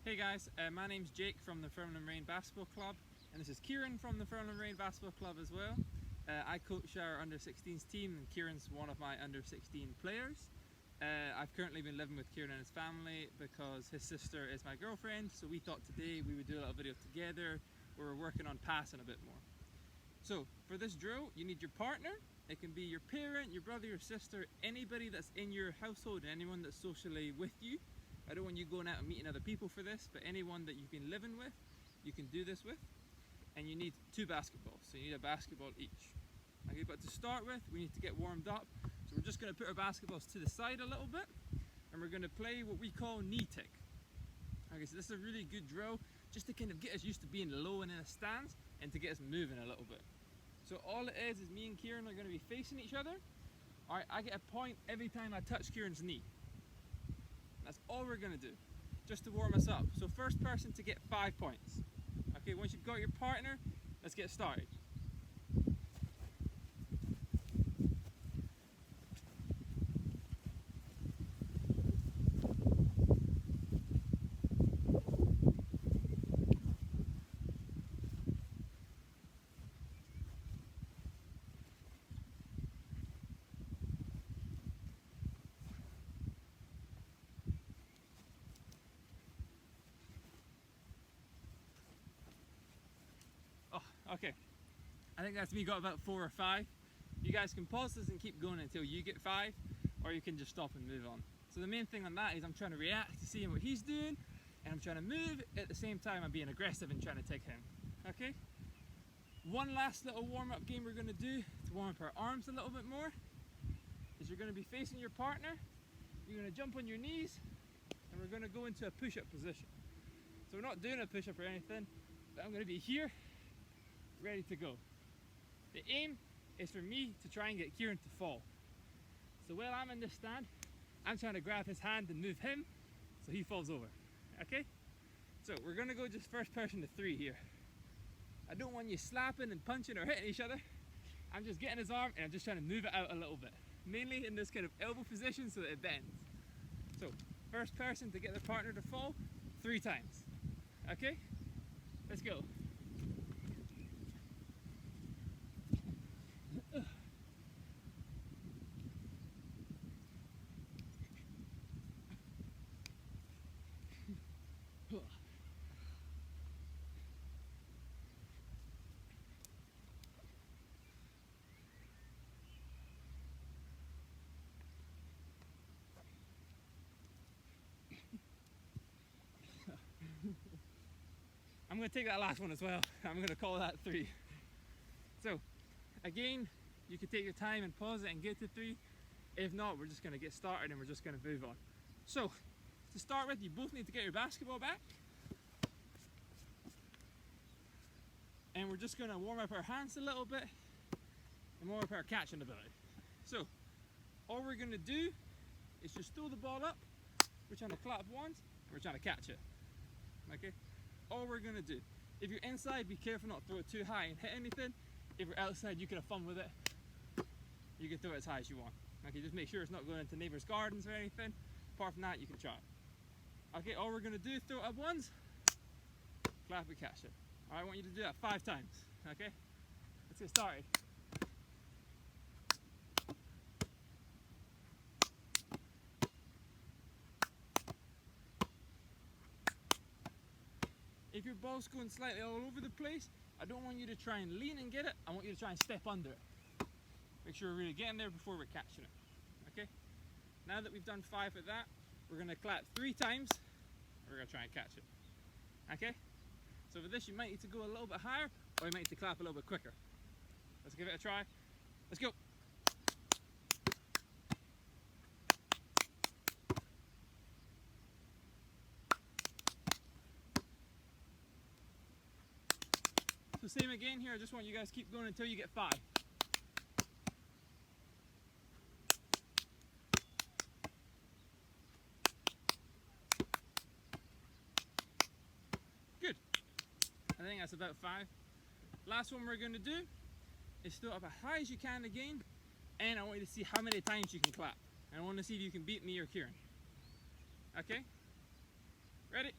Hey guys, my name's Jake from the Dunfermline Reign Basketball Club, and this is Kieran from the Dunfermline Reign Basketball Club as well. I coach our under-16s team, and Kieran's one of my under-16 players. I've currently been living with Kieran and his family because his sister is my girlfriend, so we thought today we would do a little video together where we're working on passing a bit more. So for this drill, you need your partner. It can be your parent, your brother, your sister, anybody that's in your household, and anyone that's socially with you. I don't want you going out and meeting other people for this, but anyone that you've been living with, you can do this with. And you need 2 basketballs, so you need a basketball each. Okay, but to start with, we need to get warmed up. So we're just going to put our basketballs to the side a little bit, and we're going to play what we call knee tick. Okay, so this is a really good drill, just to kind of get us used to being low and in a stance, and to get us moving a little bit. So all it is me and Kieran are going to be facing each other. Alright, I get a point every time I touch Kieran's knee. That's all we're going to do, just to warm us up. So first person to get 5 points. Okay, once you've got your partner, let's get started. Okay, I think that's me got about 4 or 5. You guys can pause this and keep going until you get 5, or you can just stop and move on. So the main thing on that is I'm trying to react to seeing what he's doing, and I'm trying to move at the same time I'm being aggressive and trying to take him. Okay? One last little warm-up game we're going to do to warm up our arms a little bit more is you're going to be facing your partner, you're going to jump on your knees, and we're going to go into a push-up position. So we're not doing a push-up or anything, but I'm going to be here, ready to go. The aim is for me to try and get Kieran to fall. So while I'm in this stand, I'm trying to grab his hand and move him so he falls over. Okay? So we're gonna go just first person to 3 here. I don't want you slapping and punching or hitting each other. I'm just getting his arm and I'm just trying to move it out a little bit. Mainly in this kind of elbow position so that it bends. So first person to get their partner to fall 3 times. Okay? Let's go. I'm going to take that last one as well. I'm going to call that 3. So again, you can take your time and pause it and get to 3. If not, we're just going to get started and we're just going to move on. So to start with, you both need to get your basketball back. And we're just going to warm up our hands a little bit and warm up our catching ability. So all we're going to do is just throw the ball up. We're trying to clap once and we're trying to catch it. Okay? All we're going to do. If you're inside, be careful not to throw it too high and hit anything. If you're outside, you can have fun with it. You can throw it as high as you want. Okay, just make sure it's not going into neighbors' gardens or anything. Apart from that, you can try it. Okay, all we're going to do, throw it up once, clap and catch it. Alright, I want you to do that 5 times. Okay? Let's get started. If your ball's going slightly all over the place, I don't want you to try and lean and get it. I want you to try and step under it. Make sure we're really getting there before we're catching it. Okay? Now that we've done 5 of that, we're going to clap 3 times. And we're going to try and catch it. Okay? So for this, you might need to go a little bit higher, or you might need to clap a little bit quicker. Let's give it a try. Let's go. So same again here, I just want you guys to keep going until you get 5. Good. I think that's about 5. Last one we're going to do is throw up as high as you can again, and I want you to see how many times you can clap. And I want to see if you can beat me or Kieran. Okay? Ready?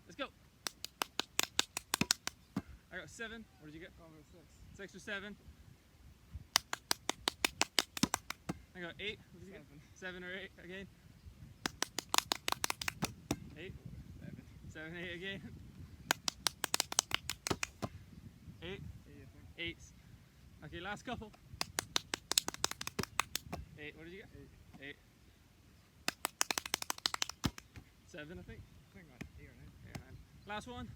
Let's go. I got 7. What did you get? Over 6. 6 or 7. I got 8. What did you 7. get? 7 or 8 again. 8. 7. 7, 8 again. 8. 8, I think. 8. Okay, last couple. 8. What did you get? 8. 8. 7, I think. I think like 8 or 9. 8 or 9. Last one.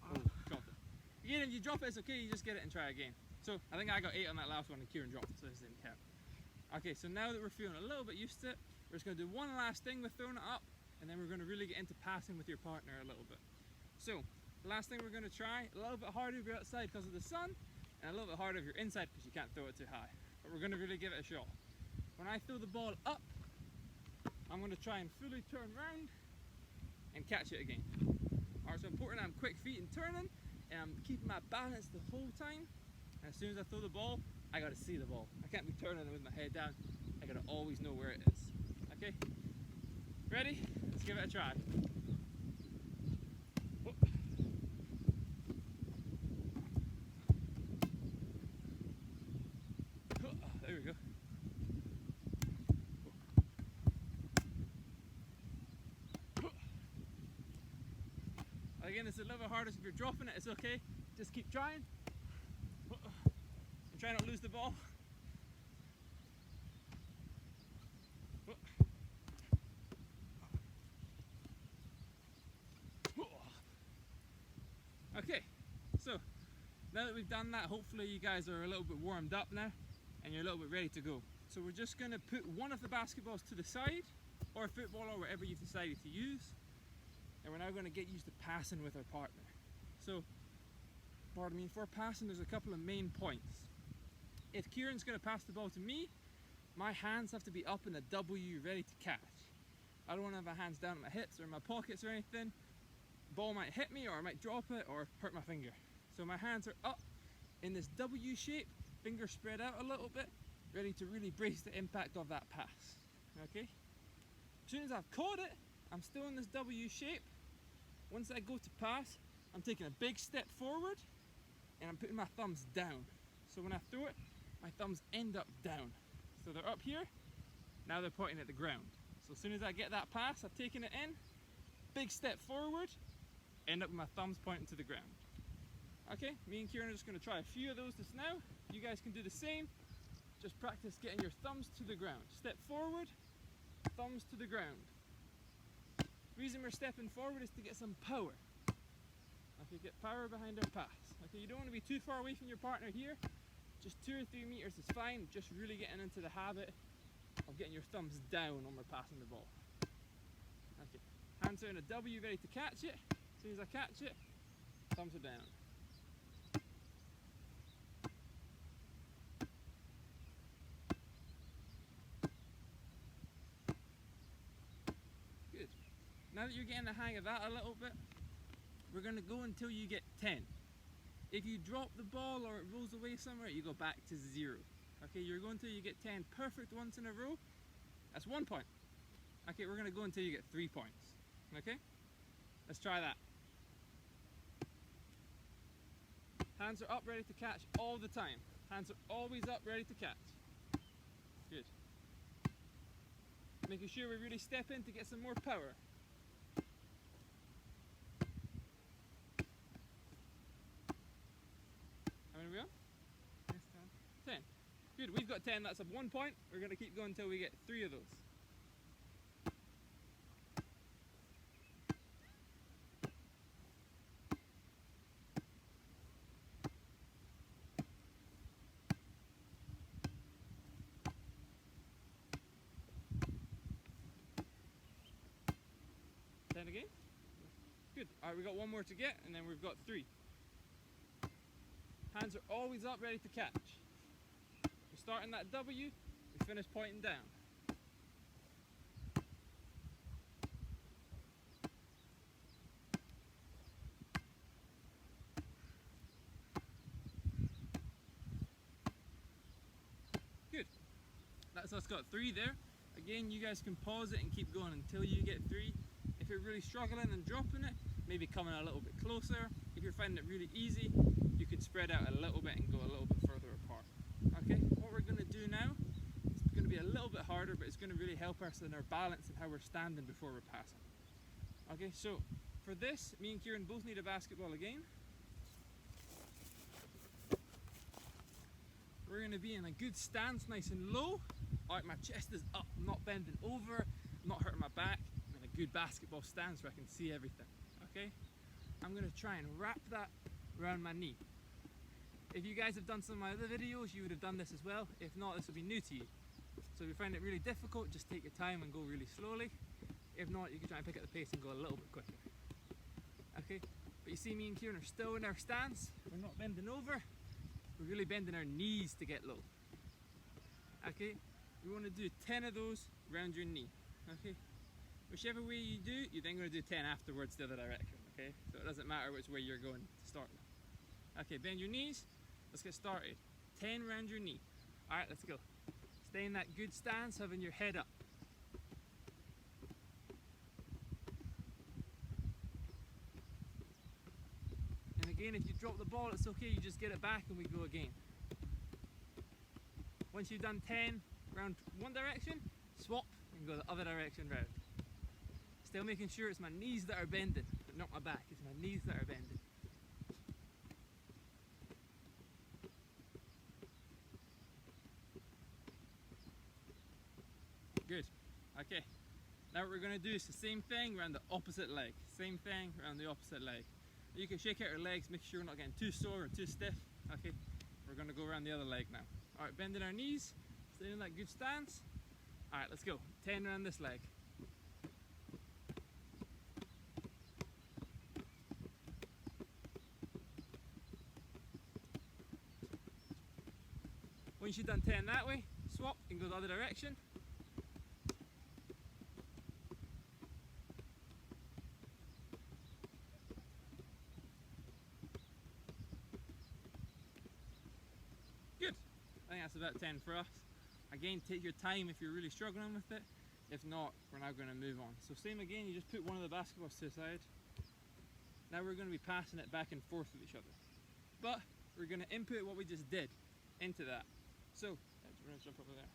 Oh, dropped it. Again, if you drop it, it's okay. You just get it and try again. So I think I got 8 on that last one, and Kieran dropped it, so this didn't count. Okay, so now that we're feeling a little bit used to it, we're just going to do one last thing with throwing it up, and then we're going to really get into passing with your partner a little bit. So the last thing we're going to try, a little bit harder if you're outside because of the sun, and a little bit harder if you're inside because you can't throw it too high. But we're going to really give it a shot. When I throw the ball up, I'm going to try and fully turn around and catch it again. Alright, so important I'm quick feet and turning, and I'm keeping my balance the whole time. And as soon as I throw the ball, I got to see the ball. I can't be turning it with my head down. I got to always know where it is. Okay? Ready? Let's give it a try. Whoop. There we go. Again, it's a little bit harder, so if you're dropping it, it's okay. Just keep trying. And try not to lose the ball. Okay, so now that we've done that, hopefully you guys are a little bit warmed up now and you're a little bit ready to go. So we're just going to put one of the basketballs to the side, or a football, or whatever you've decided to use. And we're now going to get used to passing with our partner. So, pardon me, for passing there's a couple of main points. If Kieran's going to pass the ball to me, my hands have to be up in a W ready to catch. I don't want to have my hands down at my hips or in my pockets or anything. The ball might hit me, or I might drop it, or hurt my finger. So my hands are up in this W shape, fingers spread out a little bit, ready to really brace the impact of that pass. Okay? As soon as I've caught it, I'm still in this W shape. Once I go to pass, I'm taking a big step forward and I'm putting my thumbs down. So when I throw it, my thumbs end up down. So they're up here, now they're pointing at the ground. So as soon as I get that pass, I've taken it in, big step forward, end up with my thumbs pointing to the ground. Okay, me and Kieran are just going to try a few of those just now. You guys can do the same. Just practice getting your thumbs to the ground. Step forward, thumbs to the ground. The reason we're stepping forward is to get some power. Okay, get power behind our pass. Okay, you don't want to be too far away from your partner here. Just 2 or 3 meters is fine. Just really getting into the habit of getting your thumbs down when we're passing the ball. Okay, hands are in a W ready to catch it. As soon as I catch it, thumbs are down. Good. Now that you're getting the hang of that a little bit, we're going to go until you get 10. If you drop the ball or it rolls away somewhere, you go back to 0. Okay, you're going until you get 10 perfect ones in a row. That's 1 point. Okay, we're going to go until you get 3 points. Okay? Let's try that. Hands are up ready to catch all the time. Hands are always up ready to catch. Good. Making sure we really step in to get some more power. How many are we on? Yes, 10. 10. Good, we've got 10, that's up 1 point. We're going to keep going until we get 3 of those. Again? Good. Alright, we got 1 more to get, and then we've got 3. Hands are always up, ready to catch. We start in that W, we finish pointing down. Good. That's us got 3 there. Again, you guys can pause it and keep going until you get 3. If it really struggling and dropping it, maybe coming a little bit closer. If you're finding it really easy, you could spread out a little bit and go a little bit further apart. Okay, what we're going to do now is going to be a little bit harder, but it's going to really help us in our balance and how we're standing before we're passing. Okay, so for this, me and Kieran both need a basketball again. We're going to be in a good stance, nice and low. Alright, my chest is up, I'm not bending over, I'm not hurting my back. I'm in a good basketball stance where I can see everything. Okay? I'm going to try and wrap that around my knee. If you guys have done some of my other videos, you would have done this as well. If not, this will be new to you. So if you find it really difficult, just take your time and go really slowly. If not, you can try and pick up the pace and go a little bit quicker. Okay? But you see me and Kieran are still in our stance. We're not bending over. We're really bending our knees to get low. Okay? We want to do 10 of those around your knee. Okay? Whichever way you do, you're then going to do 10 afterwards the other direction. Okay? So it doesn't matter which way you're going to start with. Okay, bend your knees. Let's get started. 10 around your knee. Alright, let's go. Stay in that good stance, having your head up. And again, if you drop the ball, it's okay, you just get it back and we go again. Once you've done 10 round one direction, swap and go the other direction round. Still making sure it's my knees that are bending, but not my back, it's my knees that are bending. Good. Okay. Now what we're going to do is the same thing around the opposite leg. Same thing around the opposite leg. You can shake out your legs, make sure we're not getting too sore or too stiff. Okay. We're going to go around the other leg now. Alright, bending our knees, staying in that good stance. Alright, let's go. 10 around this leg. Once you've done 10 that way, swap and go the other direction. Good. I think that's about 10 for us. Again, take your time if you're really struggling with it. If not, we're now going to move on. So same again, you just put one of the basketballs to the side. Now we're going to be passing it back and forth with each other. But we're going to input what we just did into that. So, we're going to jump over there.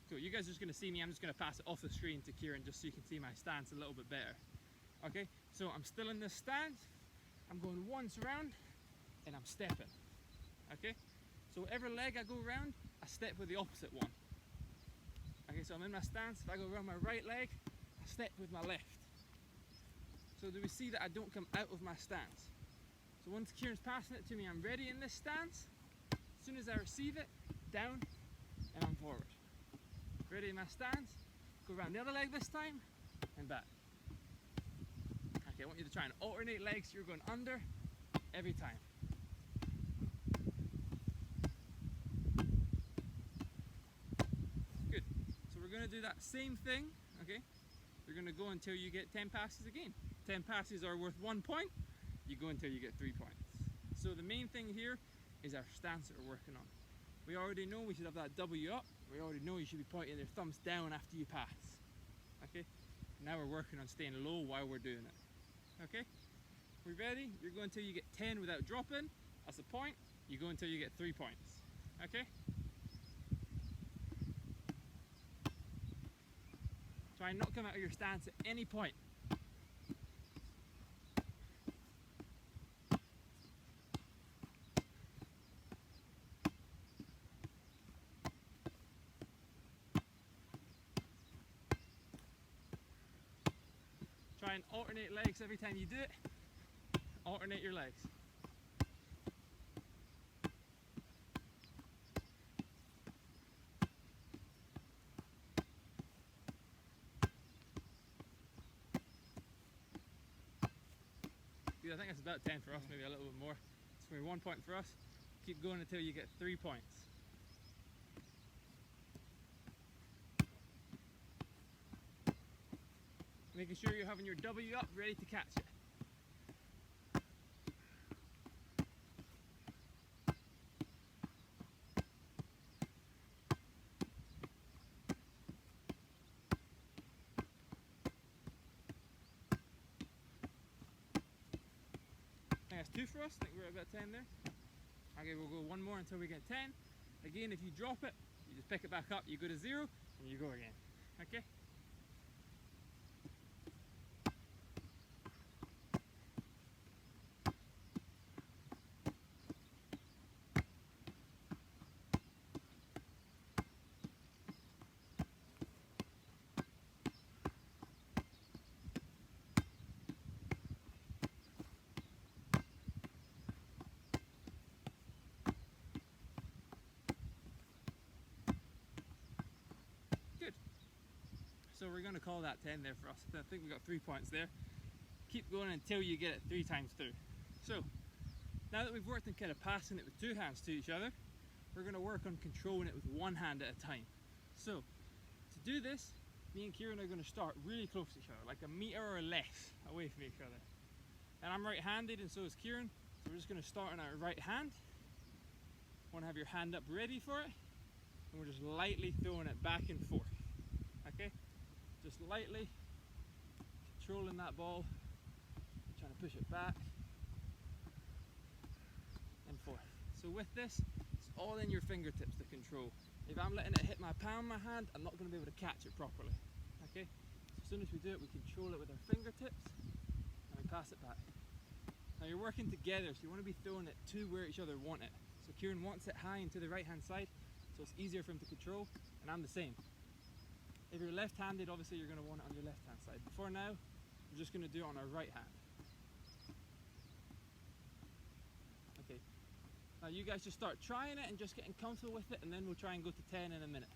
So you guys are just going to see me, I'm just going to pass it off the screen to Kieran just so you can see my stance a little bit better. Okay, so I'm still in this stance. I'm going once around and I'm stepping. Okay, so every leg I go around, I step with the opposite one. Okay, so I'm in my stance. If I go around my right leg, I step with my left. So do we see that I don't come out of my stance? So once Kieran's passing it to me, I'm ready in this stance. As soon as I receive it, down and I'm forward. Ready in my stance, go around the other leg this time and back. Okay, I want you to try and alternate legs so you're going under every time. Good. So we're going to do that same thing, okay? You're going to go until you get 10 passes again. 10 passes are worth 1 point. You go until you get 3 points. So the main thing here is our stance that we're working on. We already know we should have that W up. We already know you should be pointing your thumbs down after you pass. Okay? Now we're working on staying low while we're doing it. Okay? We ready? You're going until you get 10 without dropping. That's a point. You go until you get 3 points. Okay? Try and not come out of your stance at any point. Try and alternate legs every time you do it. Alternate your legs. Good, I think that's about 10 for us, maybe a little bit more. It's going to be 1 point for us. Keep going until you get 3 points. Making sure you're having your W up, ready to catch it. that's 2 for us. I think we're at about 10 there. Okay, we'll go one more until we get 10. Again, if you drop it, you just pick it back up, you go to 0, and you go again. Okay? Good. So we're going to call that 10 there for us. I think we got 3 points there. Keep going until you get it 3 times through. So, now that we've worked on kind of passing it with 2 hands to each other, we're going to work on controlling it with 1 hand at a time. So, to do this, me and Kieran are going to start really close to each other, like a meter or less away from each other. And I'm right-handed and so is Kieran, so we're just going to start on our right hand. Want to have your hand up ready for it, and we're just lightly throwing it back and forth. Okay? Just lightly controlling that ball, trying to push it back and forth. So with this, it's all in your fingertips to control. If I'm letting it hit my palm of my hand, I'm not going to be able to catch it properly. Okay? So as soon as we do it, we control it with our fingertips and we pass it back. Now you're working together, so you want to be throwing it to where each other want it. So Kieran wants it high and to the right hand side, so it's easier for him to control, and I'm the same. If you're left-handed, obviously you're going to want it on your left hand side. But for now, we're just going to do it on our right hand. Okay. Now you guys just start trying it and just getting comfortable with it, and then we'll try and go to 10 in a minute.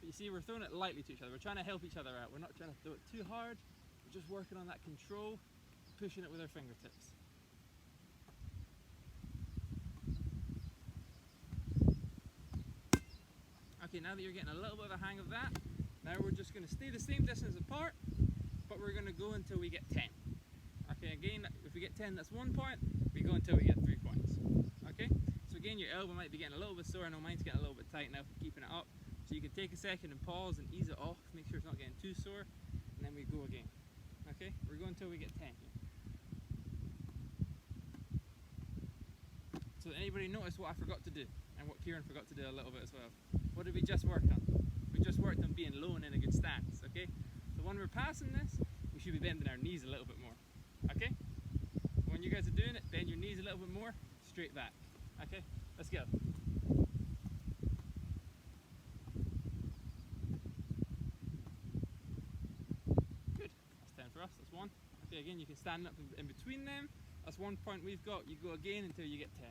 But you see, we're throwing it lightly to each other. We're trying to help each other out. We're not trying to throw it too hard. We're just working on that control, pushing it with our fingertips. Okay, now that you're getting a little bit of a hang of that, now we're just going to stay the same distance apart, but we're going to go until we get 10. Okay, again, if we get 10, that's 1 point. We go until we get 3 points. Okay, so again, your elbow might be getting a little bit sore. I know mine's getting a little bit tight now from keeping it up. So you can take a second and pause and ease it off, make sure it's not getting too sore, and then we go again. Okay, we're going until we get 10 here. So anybody notice what I forgot to do, and what Kieran forgot to do a little bit as well? What did we just work on? We just worked on being low and in a good stance, okay? So when we're passing this, we should be bending our knees a little bit more, okay? When you guys are doing it, bend your knees a little bit more, straight back, okay? Let's go. Good, that's 10 for us, that's 1. Okay, again, you can stand up in between them. That's 1 point we've got. You go again until you get 10.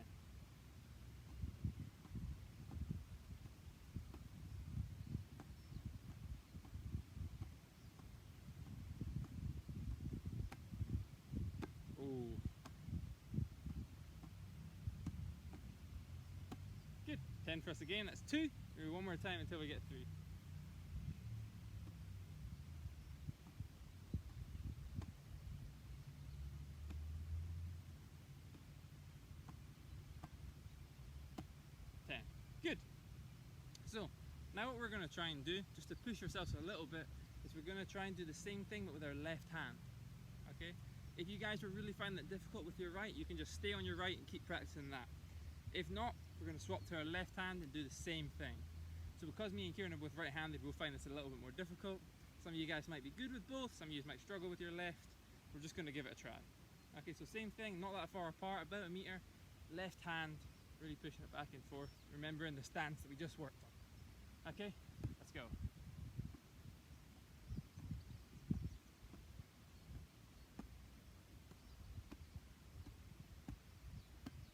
Ooh. Good. 10 for us again. That's 2. Maybe 1 more time until we get 3. Good. So now what we're going to try and do, just to push ourselves a little bit, is we're going to try and do the same thing but with our left hand. Okay? If you guys are really finding it difficult with your right, you can just stay on your right and keep practicing that. If not, we're going to swap to our left hand and do the same thing. So because me and Kieran are both right-handed, we'll find this a little bit more difficult. Some of you guys might be good with both, some of you might struggle with your left. We're just going to give it a try. Okay, so same thing, not that far apart, about a meter, left hand, really pushing it back and forth, remembering the stance that we just worked on. Okay, let's go.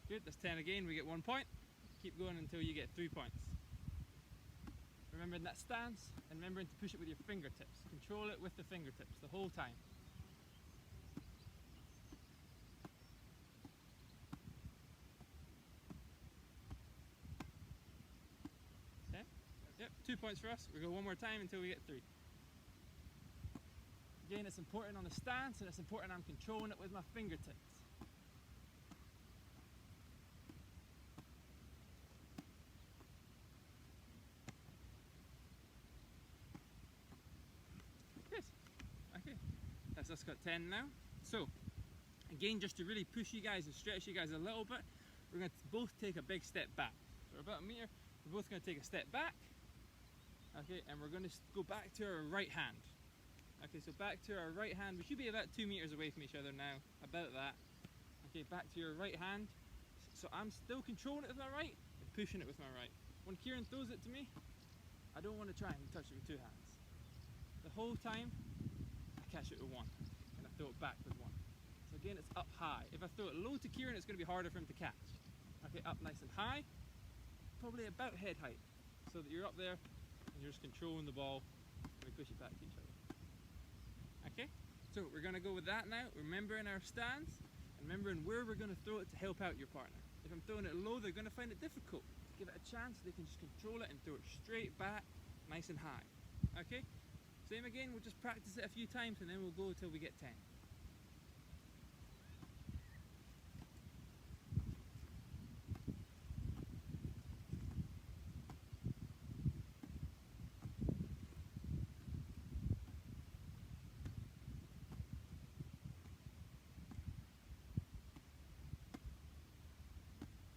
Good, that's 10 again, we get 1 point. Keep going until you get 3 points. Remembering that stance and remembering to push it with your fingertips. Control it with the fingertips the whole time. Yep, 2 points for us. We go 1 more time until we get 3. Again, it's important on the stance and it's important I'm controlling it with my fingertips. Good. Okay. that's us got 10 now. So again, just to really push you guys and stretch you guys a little bit, we're going to both take a big step back. So we're about a meter, we're both going to take a step back. Okay, and we're going to go back to our right hand. Okay, so back to our right hand. We should be about 2 meters away from each other now, about that. Okay, back to your right hand. So I'm still controlling it with my right and pushing it with my right. When Kieran throws it to me, I don't want to try and touch it with 2 hands. The whole time, I catch it with 1, and I throw it back with 1. So again, it's up high. If I throw it low to Kieran, it's going to be harder for him to catch. Okay, up nice and high, probably about head height, so that you're up there and you're just controlling the ball and we push it back to each other. Okay, so we're going to go with that now, remembering our stance and remembering where we're going to throw it to help out your partner. If I'm throwing it low, they're going to find it difficult. Give it a chance, they can just control it and throw it straight back, nice and high. Okay, same again, we'll just practice it a few times and then we'll go until we get 10.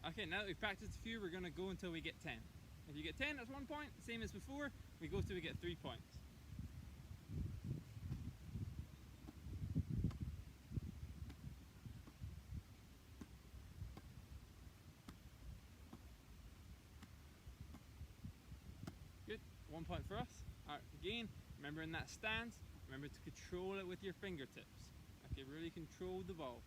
Okay, now that we've practiced a few, we're going to go until we get 10. If you get 10, that's 1 point. Same as before, we go till we get 3 points. Good, 1 point for us. Alright, again, remember in that stance, remember to control it with your fingertips. Okay, really control the ball.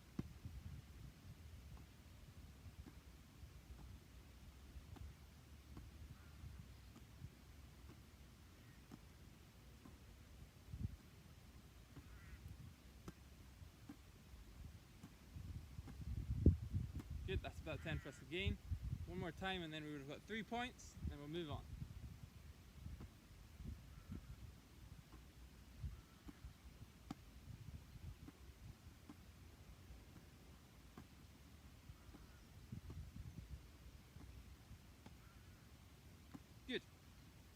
Good, that's about 10 for us again. 1 more time and then we would have got 3 points and we'll move on. Good,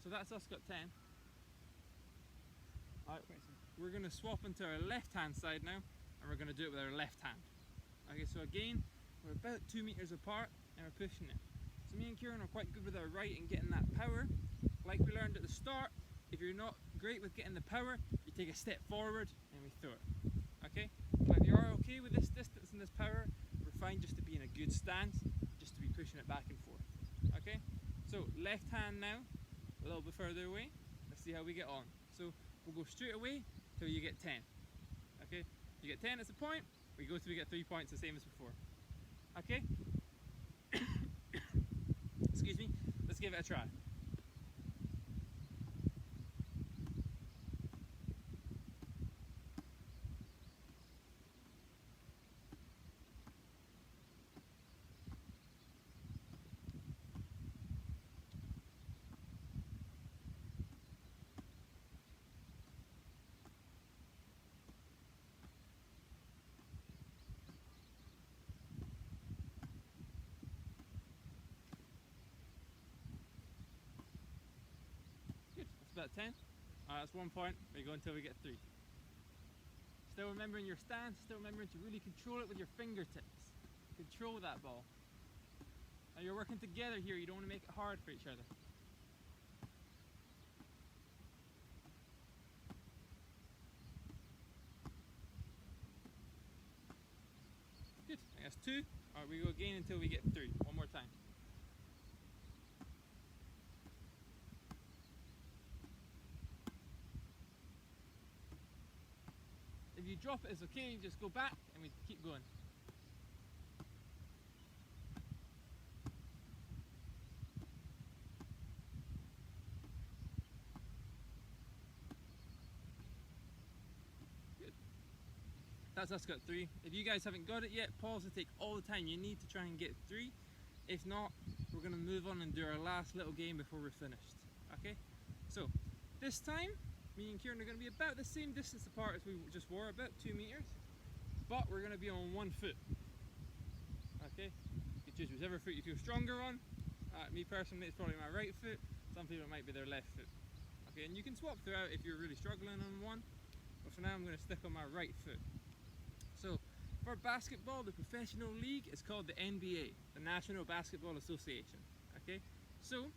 so that's us got 10. Alright, we're going to swap into our left hand side now and we're going to do it with our left hand. Okay, so again, we're about 2 meters apart and we're pushing it. So me and Kieran are quite good with our right and getting that power. Like we learned at the start, if you're not great with getting the power, you take a step forward and we throw it. Okay? But if you are okay with this distance and this power, we're fine just to be in a good stance, just to be pushing it back and forth. Okay? So left hand now, a little bit further away. Let's see how we get on. So we'll go straight away till you get 10. Okay? You get 10, it's a point. We go till we get 3 points, the same as before. Okay? Excuse me, let's give it a try. About 10. That's 1 point. We go until we get 3. Still remembering your stance, still remembering to really control it with your fingertips. Control that ball. Now you're working together here, you don't want to make it hard for each other. Good, I think that's 2. Alright, we go again until we get 3. 1 more time. If you drop it, it's okay, you just go back and we keep going. Good. That's us got 3. If you guys haven't got it yet, pause and take all the time you need to try and get 3. If not, we're going to move on and do our last little game before we're finished. Okay? So, this time, me and Kieran are going to be about the same distance apart as we just were, about 2 meters, but we're going to be on 1 foot. Okay, you can choose whichever foot you feel stronger on. Me personally, it's probably my right foot. Some people it might be their left foot. Okay, and you can swap throughout if you're really struggling on one. but for now I'm going to stick on my right foot. So for basketball, the professional league is called the NBA, the National Basketball Association. Okay, so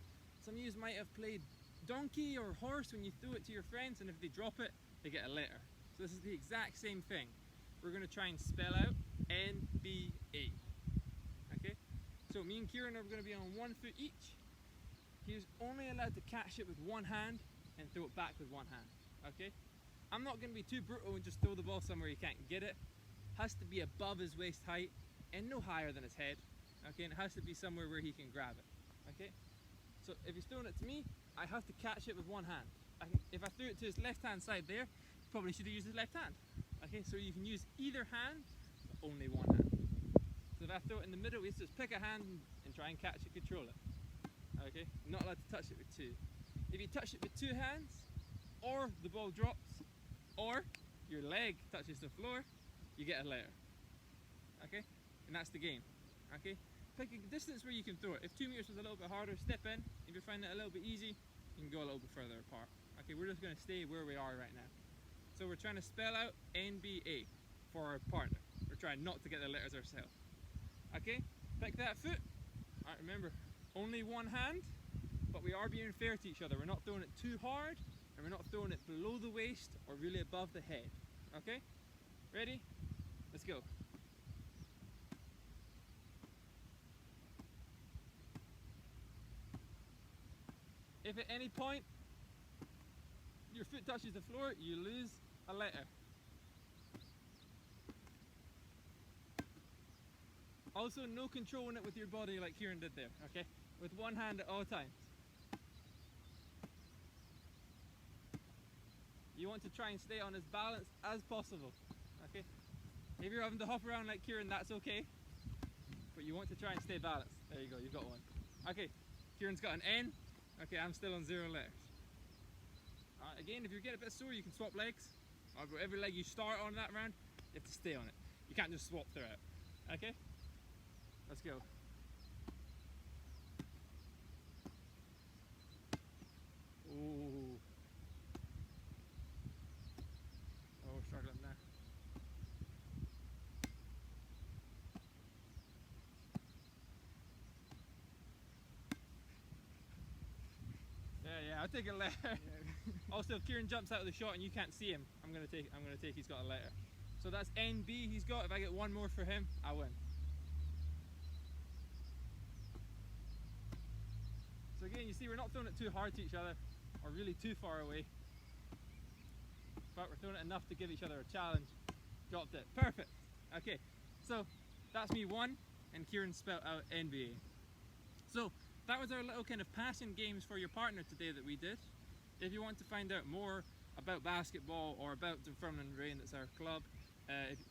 some of you might have played donkey or horse when you throw it to your friends, and if they drop it, they get a letter. So this is the exact same thing. We're going to try and spell out NBA. Okay, so me and Kieran are going to be on 1 foot each. He's only allowed to catch it with one hand and throw it back with one hand. Okay, I'm not going to be too brutal and just throw the ball somewhere he can't get it. Has to be above his waist height and no higher than his head. Okay, and it has to be somewhere where he can grab it. Okay, so if he's throwing it to me, I have to catch it with one hand. If I threw it to his left hand side there, he probably should have used his left hand. Okay, so you can use either hand, but only one hand. So if I throw it in the middle, we just pick a hand and try and catch it, control it. Okay, not allowed to touch it with two. If you touch it with two hands, or the ball drops, or your leg touches the floor, you get a letter. Okay, and that's the game. Okay, pick a distance where you can throw it. If 2 meters was a little bit harder, step in. If you find it a little bit easy, you can go a little bit further apart. Okay, we're just going to stay where we are right now. So we're trying to spell out NBA for our partner. We're trying not to get the letters ourselves. Okay, pick that foot. Alright, remember, only one hand, but we are being fair to each other. We're not throwing it too hard, and we're not throwing it below the waist or really above the head. Okay, ready? Let's go. If at any point your foot touches the floor, you lose a letter. Also, no controlling it with your body like Kieran did there, okay? With one hand at all times. You want to try and stay on as balanced as possible, okay? If you're having to hop around like Kieran, that's okay. But you want to try and stay balanced. There you go, you've got one. Okay, Kieran's got an N. Okay, I'm still on 0 letters. Again, if you get a bit sore, you can swap legs. Every leg you start on that round, you have to stay on it. You can't just swap throughout. Okay? Let's go. Ooh. Oh, we're struggling there. Yeah, I'll take a letter. Yeah. Also, if Kieran jumps out of the shot and you can't see him, I'm gonna take he's got a letter. So that's NB he's got. If I get one more for him, I win. So again, you see we're not throwing it too hard to each other or really too far away. But we're throwing it enough to give each other a challenge. Dropped it. Perfect. Okay, so that's me one and Kieran spelled out NBA. So that was our little kind of passing games for your partner today that we did. If you want to find out more about basketball or about Dunfermline Reign, that's our club,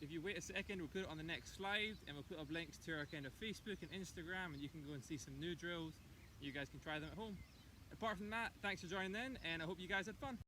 if you wait a second, we'll put it on the next slide and we'll put up links to our kind of Facebook and Instagram, and you can go and see some new drills. You guys can try them at home. Apart from that, thanks for joining in, and I hope you guys had fun.